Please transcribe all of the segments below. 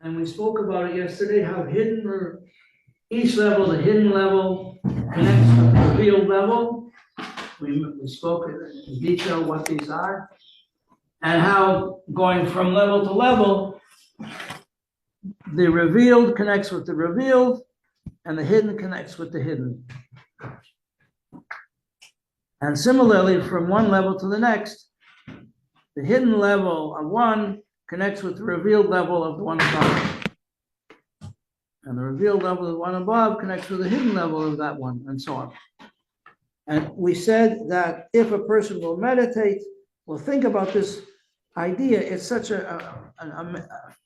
And we spoke about it yesterday, how hidden, or each level, the hidden level connects with the revealed level. We spoke in detail what these are, and how going from level to level, the revealed connects with the revealed, and the hidden connects with the hidden. And similarly, from one level to the next, the hidden level of one connects with the revealed level of the one above. And the revealed level of the one above connects with the hidden level of that one, and so on. And we said that if a person will meditate, will think about this idea, it's such a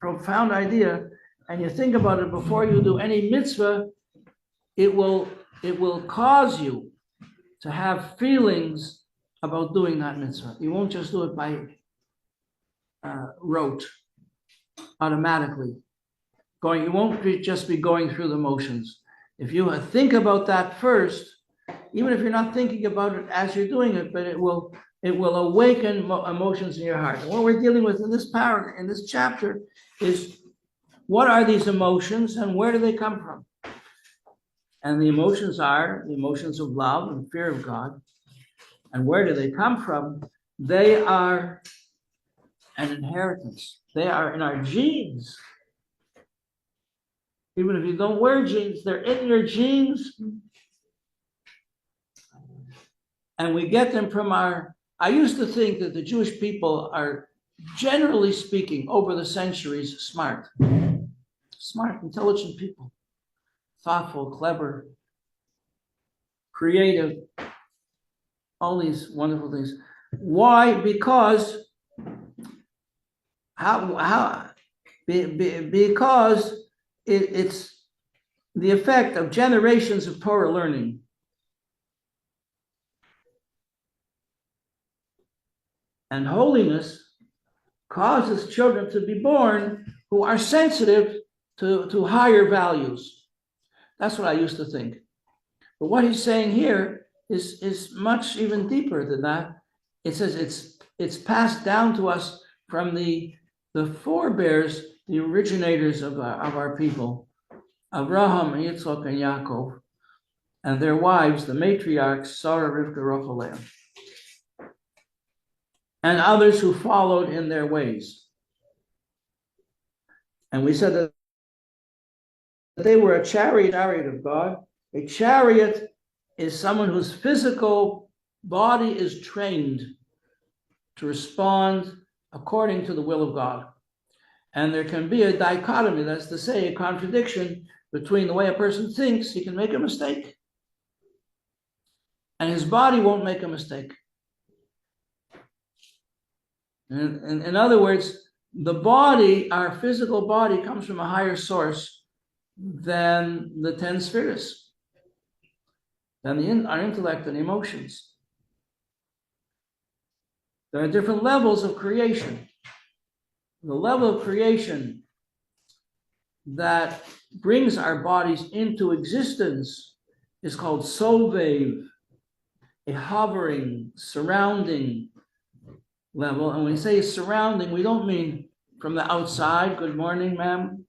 profound idea, and you think about it before you do any mitzvah, it will cause you to have feelings about doing that mitzvah. You won't just do it by rote, automatically. You won't just be going through the motions. If you think about that first, even if you're not thinking about it as you're doing it, but it will awaken emotions in your heart. And what we're dealing with in this paragraph, in this chapter, is what are these emotions and where do they come from? And the emotions are the emotions of love and fear of God. And where do they come from? They are an inheritance. They are in our genes. Even if you don't wear jeans, they're in your genes. And we get them from I used to think that the Jewish people are, generally speaking, over the centuries, smart, intelligent people, thoughtful, clever, creative, all these wonderful things. Why? Because because it's the effect of generations of Torah learning. And holiness causes children to be born who are sensitive to higher values. That's what I used to think. But what he's saying here is much even deeper than that. It says it's passed down to us from the forebears, the originators of our people, Abraham, Yitzchak, and Yaakov, and their wives, the matriarchs, Sarah, Rivka, Rachel, Leah, and others who followed in their ways. And we said that they were a chariot of God. A chariot is someone whose physical body is trained to respond according to the will of God. And there can be a dichotomy, that's to say, a contradiction between the way a person thinks. He can make a mistake, and his body won't make a mistake. In other words, the body, our physical body, comes from a higher source than the 10 spheres, than our intellect and emotions. There are different levels of creation. The level of creation that brings our bodies into existence is called sovev, a hovering, surrounding level. And when we say surrounding, we don't mean from the outside. Good morning, ma'am.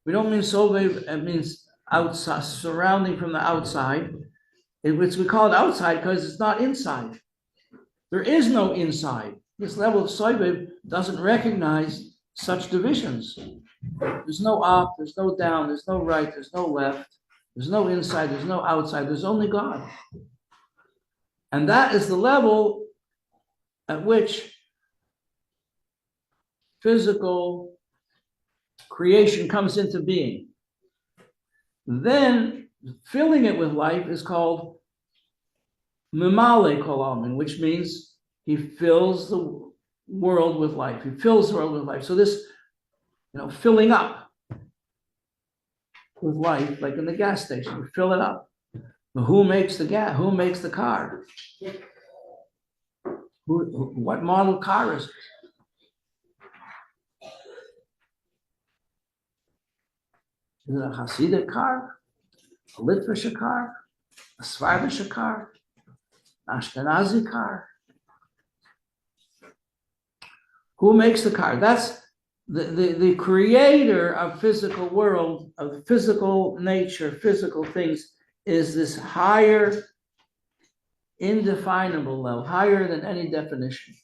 We don't mean sovev, it means outside, surrounding from the outside. Which we call it outside because it's not inside. There is no inside. This level of sovev doesn't recognize such divisions. There's no up, there's no down, there's no right, there's no left, there's no inside, there's no outside, there's only God. And that is the level at which physical creation comes into being. Then filling it with life is called Mimale Kolamin, which means he fills the world with life. He fills the world with life. So this, filling up with life, like in the gas station, you fill it up. But who makes the gas? Who makes the car? What model car is it? Is it a Hasidic car? A Litvish car? A Svardish car? An Ashkenazi car? Who makes the car? the creator of physical world, of physical nature, physical things, is this higher, indefinable level, higher than any definition.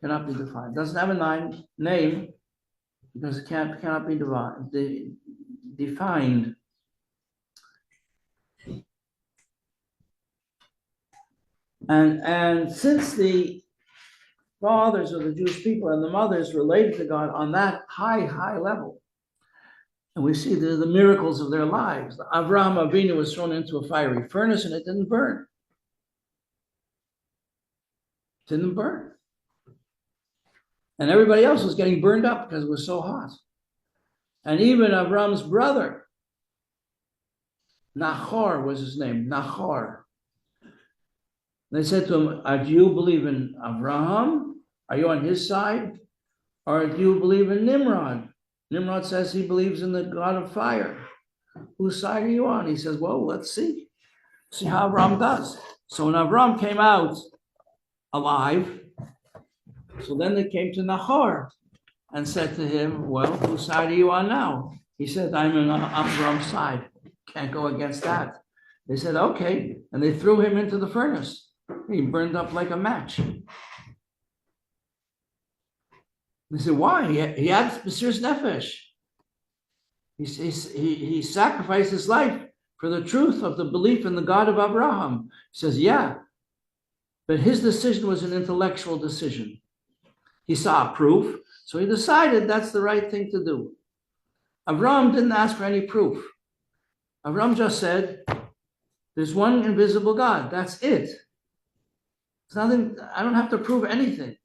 Cannot be defined. Doesn't have a name because it cannot be defined. And since the fathers of the Jewish people and the mothers related to God on that high level, and we see the miracles of their lives. Avraham Avinu was thrown into a fiery furnace and it didn't burn. It didn't burn. And everybody else was getting burned up because it was so hot. And even Avraham's brother, Nahor was his name, Nahor. They said to him, do you believe in Avraham? Are you on his side? Or do you believe in Nimrod? Nimrod says he believes in the God of fire. Whose side are you on? He says, well, let's see. See how Avraham does. So when Avraham came out alive, so then they came to Nahor and said to him, well, whose side are you on now? He said, I'm on Avraham's side. Can't go against that. They said, okay. And they threw him into the furnace. He burned up like a match. They said, why? He had Mesiras Nefesh. He sacrificed his life for the truth of the belief in the God of Abraham. He says, yeah, but his decision was an intellectual decision. He saw a proof, so he decided that's the right thing to do. Abraham didn't ask for any proof. Abraham just said, there's one invisible God. That's it. It's nothing, I don't have to prove anything.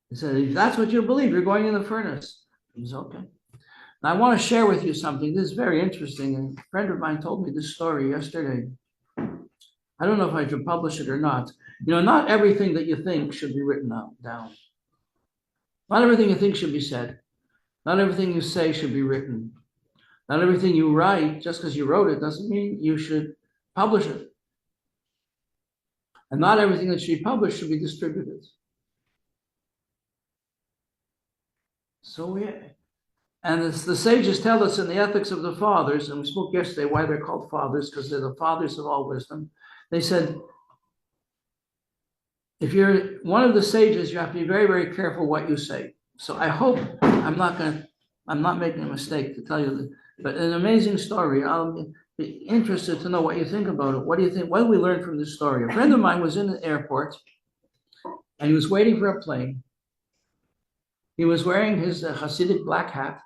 He said, if that's what you believe, you're going in the furnace. He was okay. Now, I want to share with you something. This is very interesting. A friend of mine told me this story yesterday. I don't know if I should publish it or not. You know, not everything that you think should be written down. Not everything you think should be said. Not everything you say should be written. Not everything you write, just because you wrote it, doesn't mean you should publish it. And not everything that should be published should be distributed. And the sages tell us in the ethics of the fathers, and we spoke yesterday why they're called fathers, because they're the fathers of all wisdom. They said, if you're one of the sages, you have to be very, very careful what you say. So I hope I'm not making a mistake to tell you that, but an amazing story. I'll be interested to know what you think about it. What do you think? What do we learn from this story? A friend of mine was in the airport and he was waiting for a plane. He was wearing his Hasidic black hat,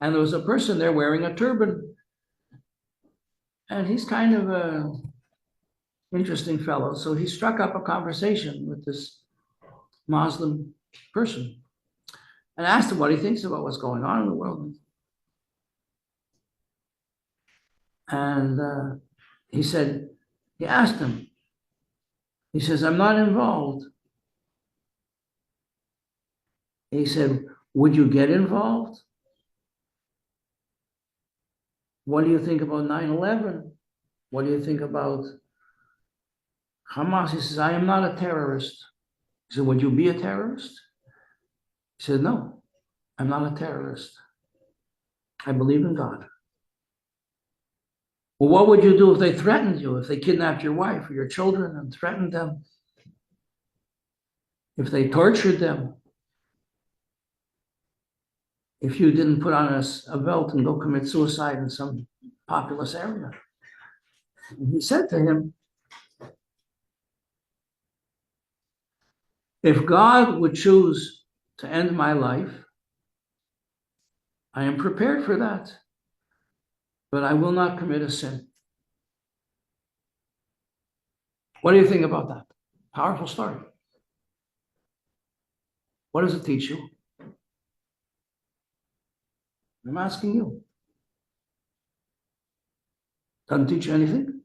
and there was a person there wearing a turban. And he's kind of a interesting fellow. So he struck up a conversation with this Muslim person and asked him what he thinks about what's going on in the world. And he asked him, he says, I'm not involved. He said, would you get involved? What do you think about 9/11? What do you think about Hamas? He says, I am not a terrorist. He said, would you be a terrorist? He said, no, I'm not a terrorist. I believe in God. Well, what would you do if they threatened you, if they kidnapped your wife or your children and threatened them? If they tortured them? If you didn't put on a belt and go commit suicide in some populous area? And he said to him, if God would choose to end my life, I am prepared for that, but I will not commit a sin. What do you think about that? Powerful story. What does it teach you? I'm asking you. Doesn't teach you anything?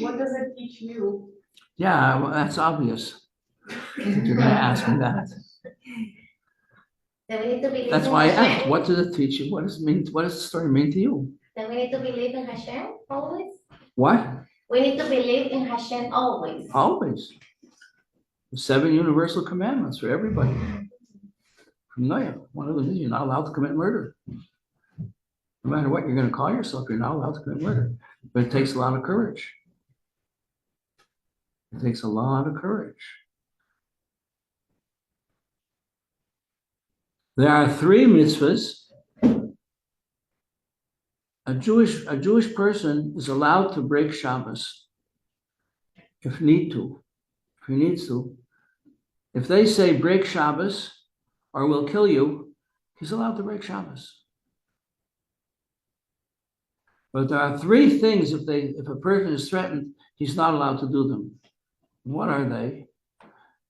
What does it teach you? Yeah, well, that's obvious. That you're going to ask me that. Then we need to believe That's in why I Hashem. asked, what does it teach you? What does it mean? What does the story mean to you? Then we need to believe in Hashem always. What? We need to believe in Hashem always. Always. The 7 universal commandments for everybody. From there, one of them is you're not allowed to commit murder. No matter what you're going to call yourself, you're not allowed to commit murder. But it takes a lot of courage. It takes a lot of courage. There are 3 mitzvahs. A Jewish person is allowed to break Shabbos if he needs to. If they say break Shabbos or we'll kill you, he's allowed to break Shabbos. But there are 3 things if a person is threatened, he's not allowed to do them. What are they?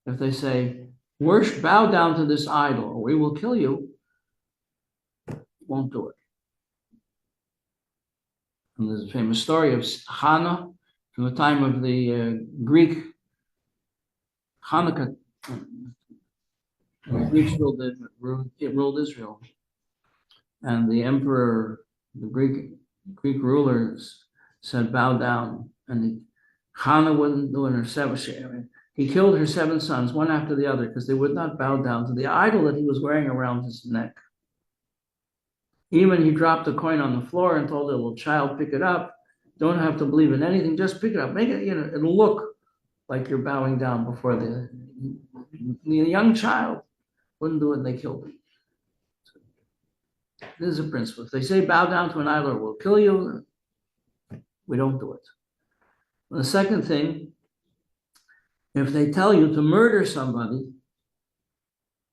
If they say, worship, bow down to this idol, or we will kill you, won't do it. And there's a famous story of Hannah from the time of the Greek Hanukkah. The Greeks ruled Israel. And the emperor, the Greek rulers said, bow down. And Hannah wouldn't do it. He killed her 7 sons, one after the other, because they would not bow down to the idol that he was wearing around his neck. Even he dropped a coin on the floor and told the little child, pick it up. Don't have to believe in anything, just pick it up. Make it, it'll look like you're bowing down before the young child. Wouldn't do it, and they killed him. This is a principle. If they say bow down to an idol or we'll kill you, we don't do it. The second thing, if they tell you to murder somebody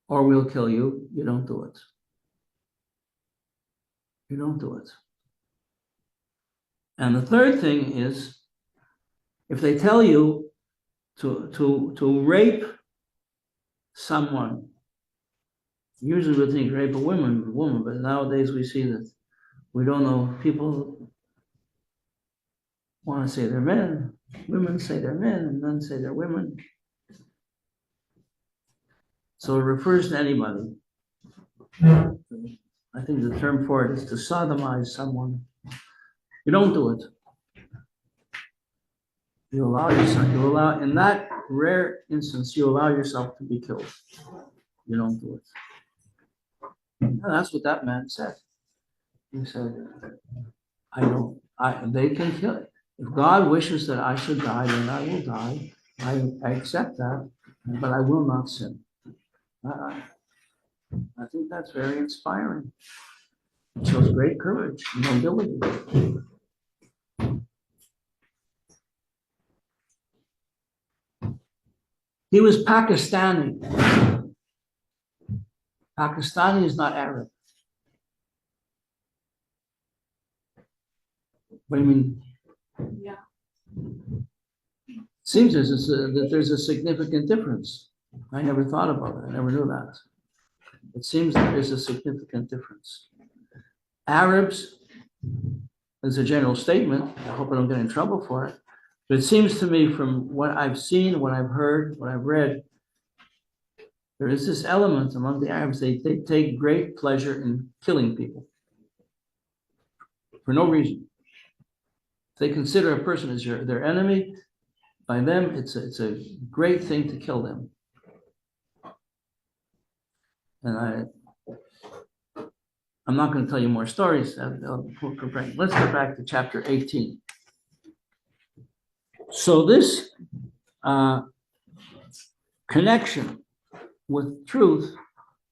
or we'll kill you, you don't do it. You don't do it. And the third thing is, if they tell you to rape someone, usually we think rape a woman, but nowadays we see that we don't know. People want to say they're men, women say they're men, and men say they're women. So it refers to anybody. I think the term for it is to sodomize someone. You don't do it. You allow, in that rare instance, you allow yourself to be killed. You don't do it. And that's what that man said. He said, they can kill it. If God wishes that I should die, then I will die. I accept that, but I will not sin. I think that's very inspiring. It shows great courage and nobility. He was Pakistani. Pakistani is not Arab. What do you mean? Yeah. It seems that there's a significant difference. I never thought about it. I never knew that. It seems that there's a significant difference. Arabs, as a general statement, I hope I don't get in trouble for it, but it seems to me from what I've seen, what I've heard, what I've read, there is this element among the Arabs, they take great pleasure in killing people for no reason. If they consider a person as their enemy, by them, it's a great thing to kill them. And I'm not going to tell you more stories. Let's go back to chapter 18. So this connection with truth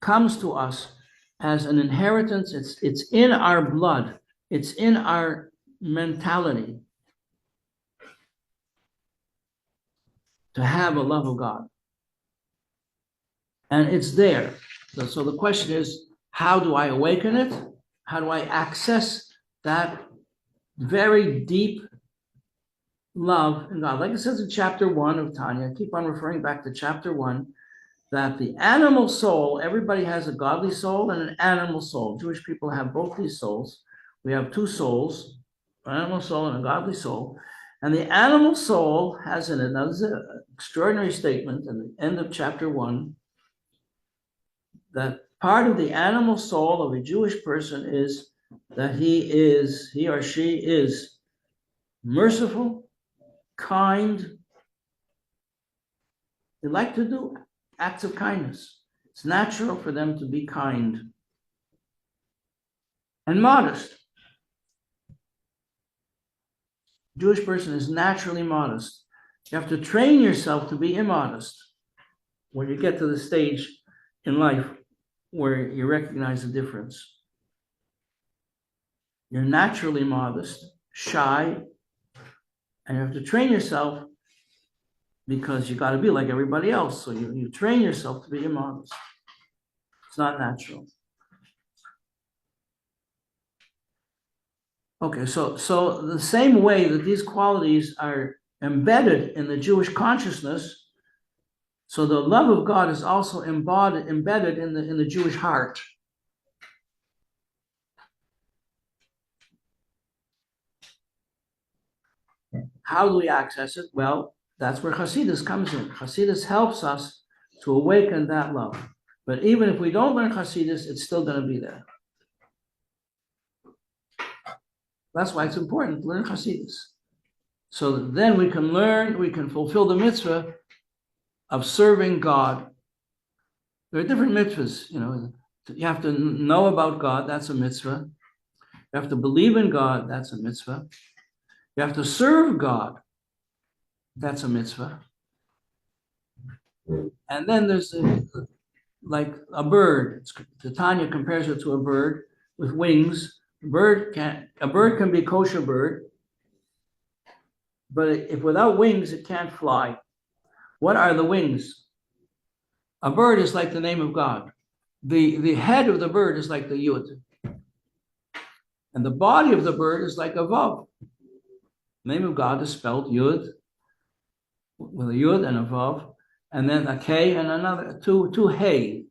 comes to us as an inheritance. It's in our blood. It's in our mentality to have a love of God. And it's there. So the question is, how do I awaken it? How do I access that very deep love in God? Like it says in chapter 1 of Tanya, I keep on referring back to chapter 1, that the animal soul, everybody has a godly soul and an animal soul. Jewish people have both these souls. We have 2 souls, an animal soul and a godly soul. And the animal soul has in it, now this is an extraordinary statement in the end of chapter 1, that part of the animal soul of a Jewish person is that he or she is merciful, kind. They like to do acts of kindness. It's natural for them to be kind and modest. Jewish person is naturally modest. You have to train yourself to be immodest when you get to the stage in life where you recognize the difference. You're naturally modest, shy, and you have to train yourself because you got to be like everybody else. So you train yourself to be immodest. It's not natural. Okay, so the same way that these qualities are embedded in the Jewish consciousness, so the love of God is also embedded in the Jewish heart. How do we access it? Well, that's where Hasidus comes in. Hasidus helps us to awaken that love. But even if we don't learn Hasidus, it's still going to be there. That's why it's important to learn Hasidus. So that then we can fulfill the mitzvah of serving God. There are different mitzvahs, You have to know about God, that's a mitzvah. You have to believe in God, that's a mitzvah. You have to serve God, that's a mitzvah. And then there's like a bird. The Tanya compares it to a bird with wings. A bird can be a kosher bird, but if without wings, it can't fly. What are the wings? A bird is like the name of God. The head of the bird is like the yud. And the body of the bird is like a vav. The name of God is spelled yud, with a yud and a vav, and then a k and another, two hey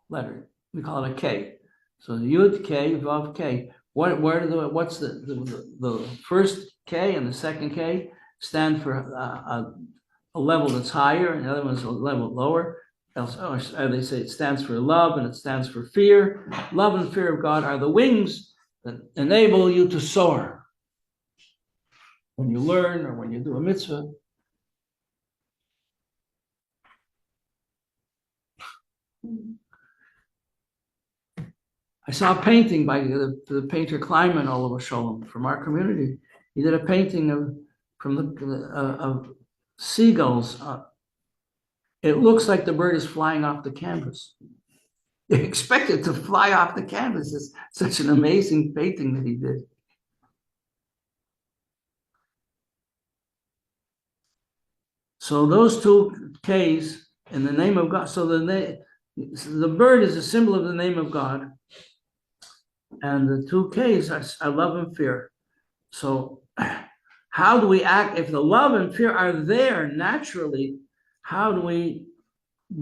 letter. We call it a k. So the yud, k, vav, k. What's the first k and the second k stand for a level that's higher, and the other one's a level lower. They say it stands for love and it stands for fear. Love and fear of God are the wings that enable you to soar. When you learn or when you do a mitzvah. I saw a painting by the painter Kleinman, Oliver Sholem, from our community. He did a painting of seagulls. It looks like the bird is flying off the canvas. You expect it to fly off the canvas. It's such an amazing painting that he did. So those two K's in the name of God. So the bird is a symbol of the name of God. And the two K's are love and fear. So how do we act? If the love and fear are there naturally, how do we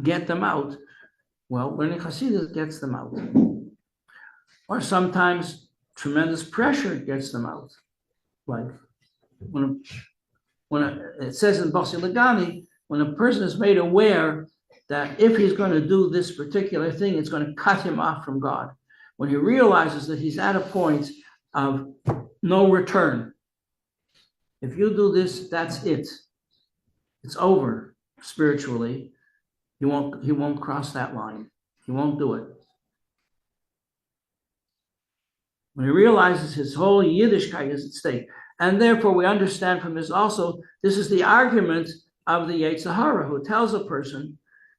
get them out? Well, learning Hasidus gets them out. Or sometimes tremendous pressure gets them out. Like when it says in Basi Lagani, when a person is made aware that if he's going to do this particular thing, it's going to cut him off from God. When he realizes that he's at a point of no return. If you do this, that's it. It's over spiritually. He won't cross that line. He won't do it. When he realizes his whole Yiddishkeit is at stake. And therefore we understand from this also, this is the argument of the Yetzer Hara, who tells a person,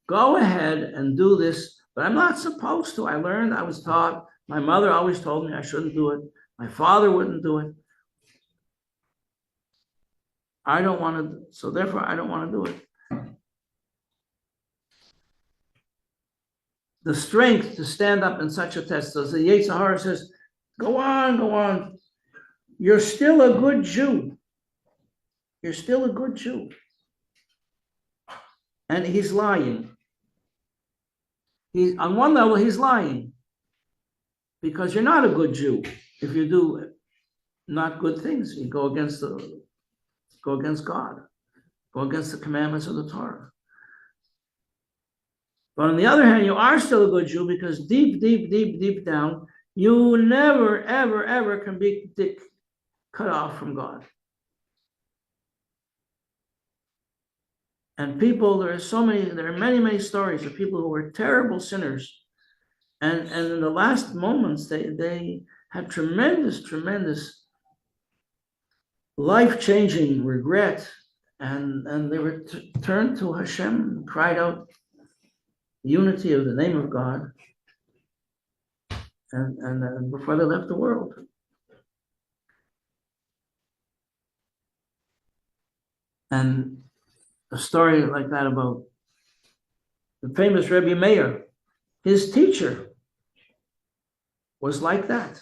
go ahead and do this, but I'm not supposed to. I was taught, my mother always told me I shouldn't do it. My father wouldn't do it. I don't want to, so therefore I don't want to do it. The strength to stand up in such a test. So the Yetzer Hara says, go on, go on. You're still a good Jew. You're still a good Jew. And he's lying. On one level, he's lying. Because you're not a good Jew if you do not good things. You go against the go against God, go against the commandments of the Torah. But on the other hand, you are still a good Jew because deep down, you never, ever can be cut off from God. And people, there are many stories of people who were terrible sinners. And in the last moments, they had tremendous life-changing regret. And they were turned to Hashem and cried out the unity of the name of God. And before they left the world. And a story like that about the famous Rabbi Meir, his teacher was like that.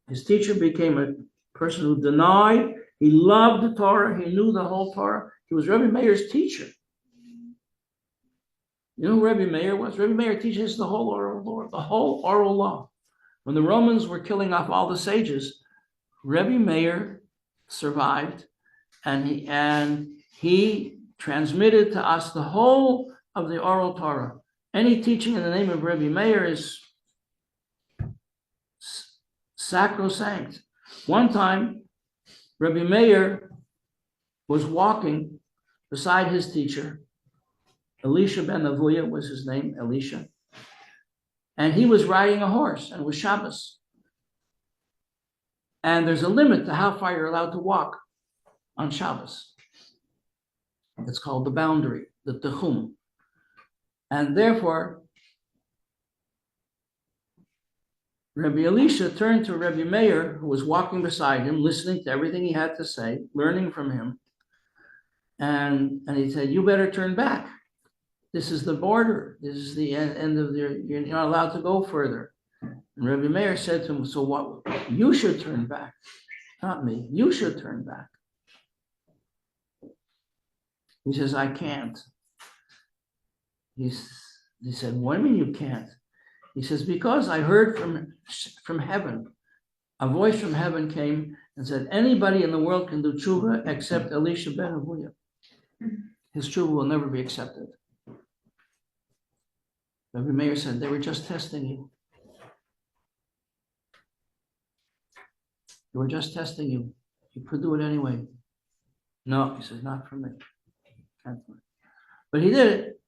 His teacher became a person who denied, he loved the Torah, he knew the whole Torah. He was Rabbi Meir's teacher. You know who Rabbi Meir was? Rabbi Meir teaches the whole oral law. When the Romans were killing off all the sages, Rabbi Meir survived, and he transmitted to us the whole of the oral Torah. Any teaching in the name of Rabbi Meir is sacrosanct. One time, Rabbi Meir was walking beside his teacher. Elisha ben Avuya was his name, Elisha. And he was riding a horse, and it was Shabbos. And there's a limit to how far you're allowed to walk on Shabbos. It's called the boundary, the Tehum. And therefore, Rabbi Elisha turned to Rabbi Meir, who was walking beside him, listening to everything he had to say, learning from him. And he said, you better turn back. This is the border. This is the end of you're not allowed to go further. And Rabbi Meir said to him, so what? You should turn back, not me. You should turn back. He says, I can't. He said, what do you mean you can't? He says, because I heard from heaven, a voice from heaven came and said, anybody in the world can do tshuva except Elisha ben Avuya. His tshuva will never be accepted. Rabbi Meir said, they were just testing you. They were just testing you. You could do it anyway. No, he says, not for me. But he did it.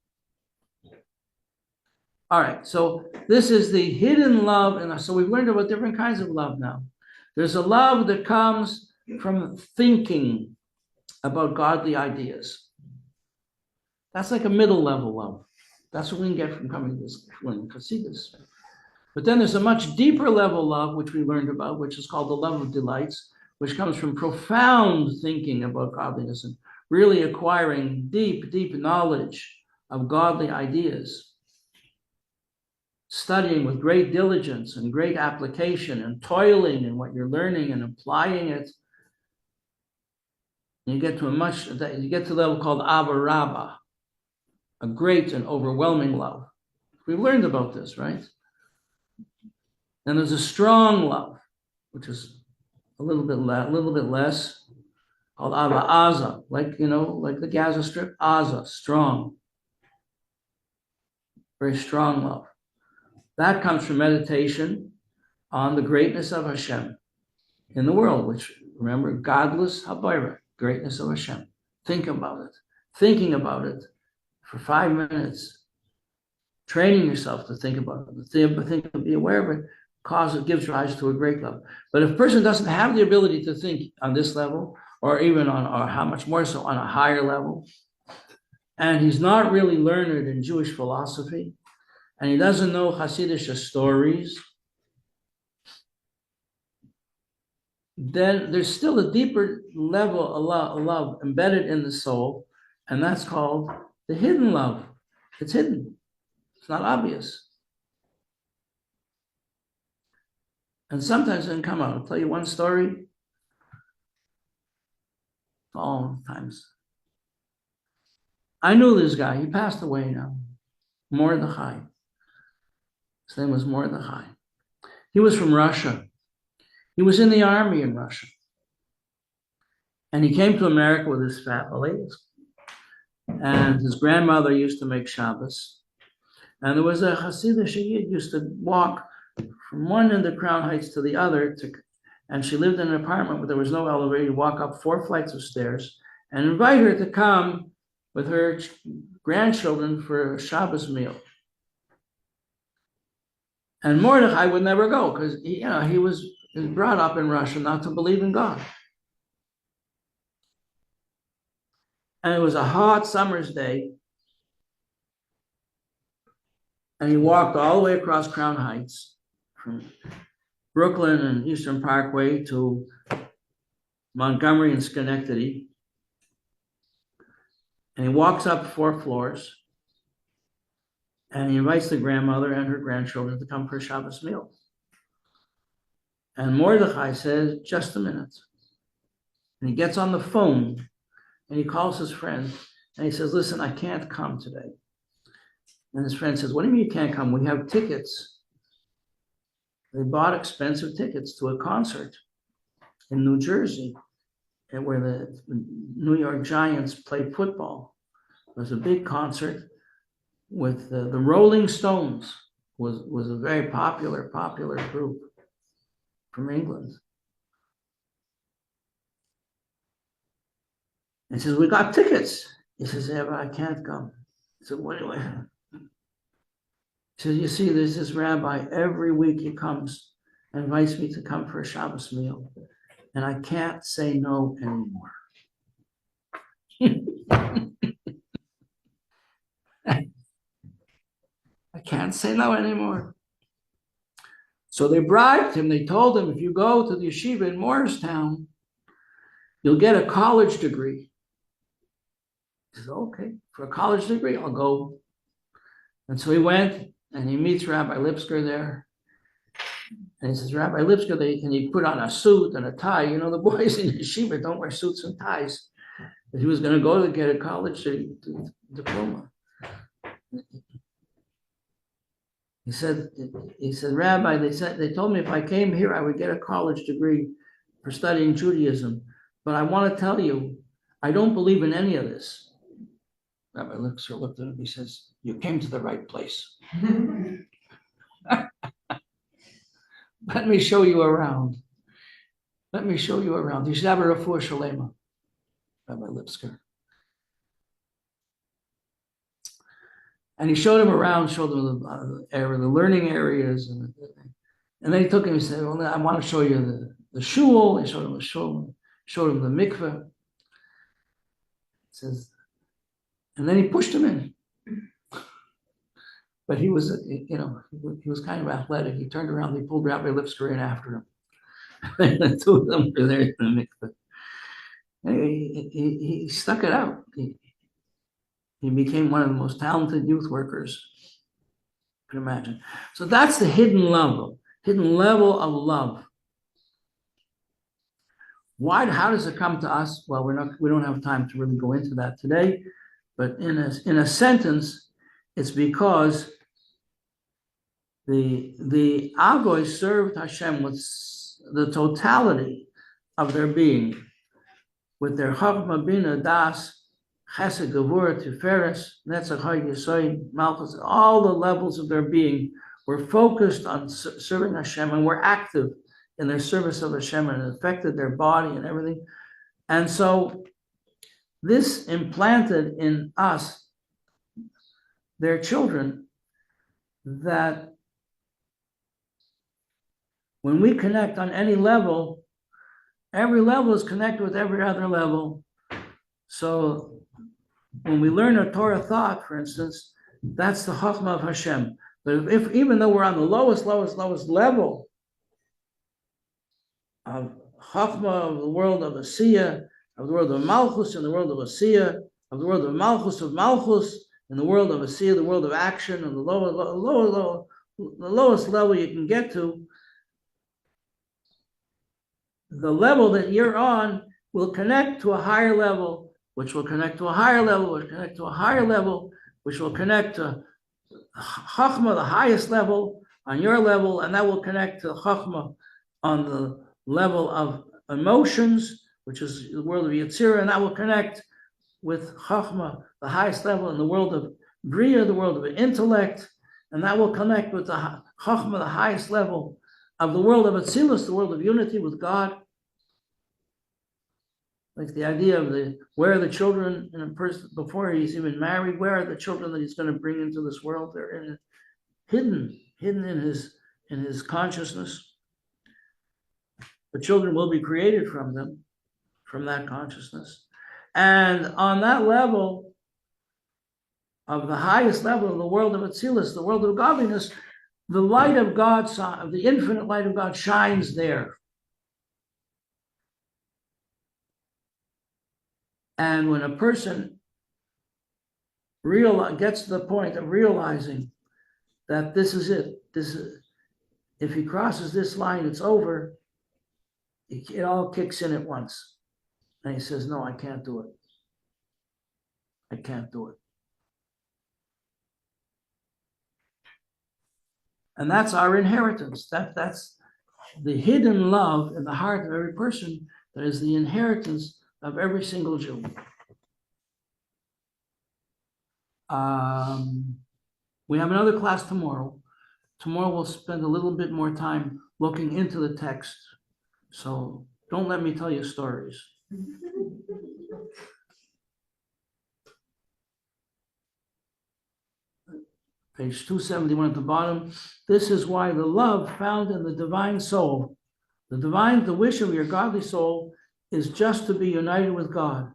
All right, so this is the hidden love. And so we've learned about different kinds of love now. There's a love that comes from thinking about godly ideas. That's like a middle level love. That's what we can get from coming to this Chassidus. But then there's a much deeper level love, which we learned about, which is called the love of delights, which comes from profound thinking about godliness and really acquiring deep knowledge of godly ideas. Studying with great diligence and great application and toiling in what you're learning and applying it. You get to the level called Ava Rabbah, a great and overwhelming love. We've learned about this, right? Then there's a strong love, which is a little bit less, called Ava Aza, like the Gaza Strip, Aza, strong. Very strong love. That comes from meditation on the greatness of Hashem in the world, which, remember, godless habayra, greatness of Hashem. Think about it. Thinking about it for 5 minutes, training yourself to think about it, be aware of it, gives rise to a great love. But if a person doesn't have the ability to think on this level, or even or how much more so on a higher level, and he's not really learned in Jewish philosophy, and he doesn't know Hasidic stories, then there's still a deeper level of love embedded in the soul, and that's called the hidden love. It's hidden. It's not obvious. And sometimes it can come out. I'll tell you one story. All times. I knew this guy. He passed away now. Mordechai. His name was Mordechai. He was from Russia. He was in the army in Russia. And he came to America with his family. And his grandmother used to make Shabbos. And there was a Hasidic Yid used to walk from one end of Crown Heights to the other. And she lived in an apartment where there was no elevator. You walk up 4 flights of stairs and invite her to come with her grandchildren for a Shabbos meal. And Mordechai would never go because he was brought up in Russia not to believe in God. And it was a hot summer's day. And he walked all the way across Crown Heights from Brooklyn and Eastern Parkway to Montgomery and Schenectady. And he walks up 4 floors. And he invites the grandmother and her grandchildren to come for a Shabbos meal. And Mordechai says, just a minute. And he gets on the phone and he calls his friend and he says, listen, I can't come today. And his friend says, what do you mean you can't come? We have tickets. They bought expensive tickets to a concert in New Jersey where the New York Giants played football. It was a big concert with the Rolling Stones, was a very popular group from England. And he says, we got tickets. He says, yeah, but I can't come. He said, what do I have? He says, you see, there's this rabbi, every week he comes and invites me to come for a Shabbos meal. And I can't say no anymore. I can't say no anymore. So they bribed him. They told him, if you go to the yeshiva in Morristown, you'll get a college degree. He said, okay, for a college degree, I'll go. And so he went and he meets Rabbi Lipsker there. And he says, Rabbi Lipsker, can you put on a suit and a tie? You know, the boys in yeshiva don't wear suits and ties. But he was going to go to get a college diploma. He said, Rabbi, they told me if I came here, I would get a college degree for studying Judaism. But I want to tell you, I don't believe in any of this. Rabbi Lipsker looked at him. He says, you came to the right place. Let me show you around. Let me show you around. You should have a refuah shalema, Rabbi Lipsker. And he showed him around, showed him the learning areas. And then he took him, he said, well, I want to show you the shul. He showed him the shul, showed him the mikveh. Says, and then he pushed him in. But he was, he was kind of athletic. He turned around, he pulled Rabbi Lipsker in after him. And the 2 of them were there in the mikveh. He stuck it out. He became one of the most talented youth workers you can imagine. So that's the hidden level of love. Why? How does it come to us? Well, we don't have time to really go into that today, but in a sentence, it's because the Agoy served Hashem with the totality of their being, with their Chachma, Bina, Das, Chesed, Gevurah, Tiferes, Netzach, Yesod, Malchus, all the levels of their being were focused on serving Hashem and were active in their service of Hashem, and it affected their body and everything. And so this implanted in us, their children, that when we connect on any level, every level is connected with every other level. So when we learn a Torah thought, for instance, that's the Chachma of Hashem. But even though we're on the lowest level of Chachma, of the world of Asiya, of the world of Malchus, and the world of Asiya, of the world of Malchus, in the world of Asiya, the world of action, and the lowest level you can get to, the level that you're on will connect to a higher level, which will connect to a higher level, which will connect to a higher level, which will connect to Chachma, the highest level, on your level, and that will connect to Chachma on the level of emotions, which is the world of Yetzirah, and that will connect with Chachma, the highest level in the world of Bria, the world of intellect, and that will connect with the Chachma, the highest level of the world of Atzilus, the world of unity with God. Like the idea of where are the children in a person before he's even married? Where are the children that he's going to bring into this world? They're hidden in his consciousness. The children will be created from them, from that consciousness. And on that level, of the highest level of the world of Atzilus, the world of godliness, the light of God, the infinite light of God shines there. And when a person gets to the point of realizing that this is it, if he crosses this line, it's over, it all kicks in at once. And he says, no, I can't do it. I can't do it. And that's our inheritance. That's the hidden love in the heart of every person. That is the inheritance of every single Jew. We have another class tomorrow. Tomorrow we'll spend a little bit more time looking into the text. So don't let me tell you stories. Page 271 at the bottom. This is why the love found in the divine soul, the wish of your godly soul is just to be united with God.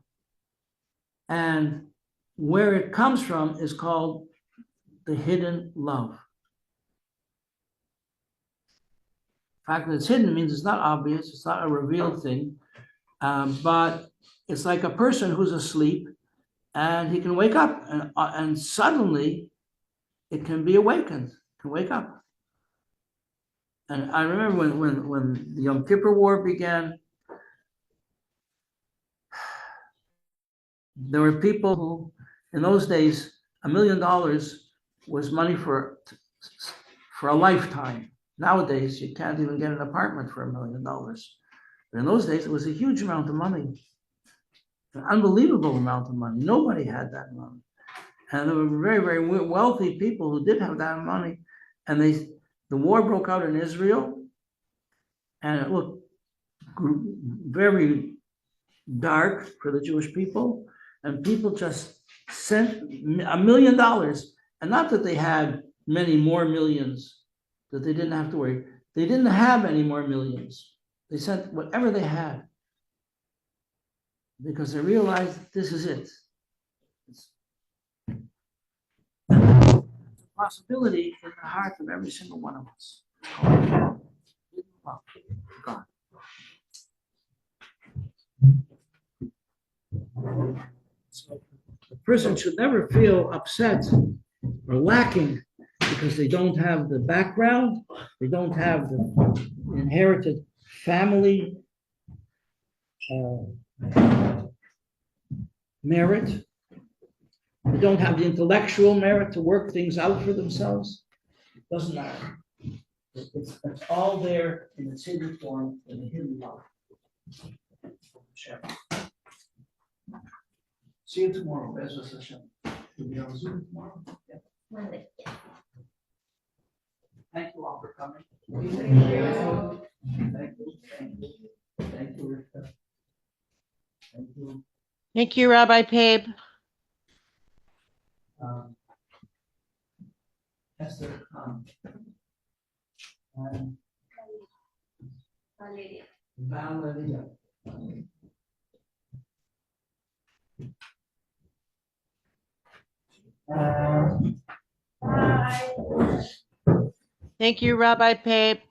And where it comes from is called the hidden love. The fact that it's hidden means it's not obvious, it's not a revealed thing, but it's like a person who's asleep and he can wake up and suddenly it can be awakened, can wake up. And I remember when the Yom Kippur War began, there were people who, in those days, $1 million was money for a lifetime. Nowadays, you can't even get an apartment for $1 million. But in those days, it was a huge amount of money, an unbelievable amount of money. Nobody had that money. And there were very, very wealthy people who did have that money. And the war broke out in Israel, and it looked very dark for the Jewish people. And people just sent $1 million. And not that they had many more millions, that they didn't have to worry. They didn't have any more millions. They sent whatever they had because they realized this is it. It's a possibility in the heart of every single one of us. God. So the person should never feel upset or lacking because they don't have the background, they don't have the inherited family merit, they don't have the intellectual merit to work things out for themselves. It doesn't matter. It's all there in its hidden form, in the hidden love. See you tomorrow, Bezos Hashem. You'll be on Zoom tomorrow. Yeah. Monday. Yeah. Thank you all for coming. Thank you. Thank you. Thank you, Rita. Thank you. Thank you, Rabbi Pape. Esther, and Valeria. Valeria. Bye. Thank you, Rabbi Pape.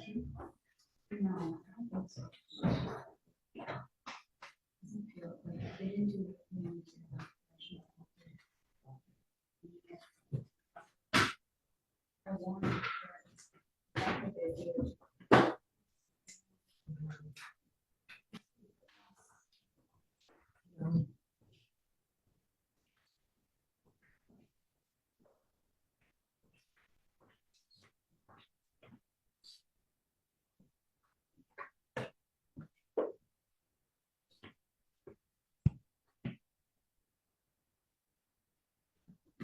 you.